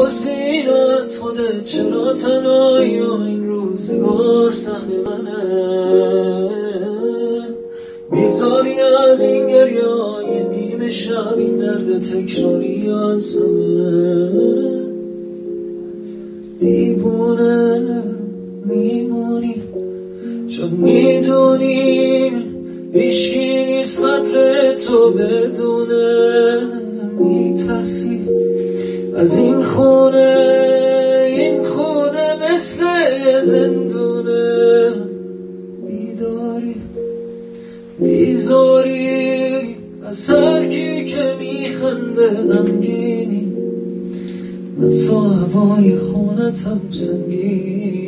میپرسی از خودت چرا تنهایی این روزگار سهم منه، بیزاری از این گریه‌های نیمه شب، این درد تکراری از همه. دیوونه میمونی چون میدونیم هیچکی نیست قدر تو بدونه. میترسی از این خونه مثل زندونه. بیداری بیزاری از هر کی که میخنده غمگینی، حتی هوای خونت هم سنگین.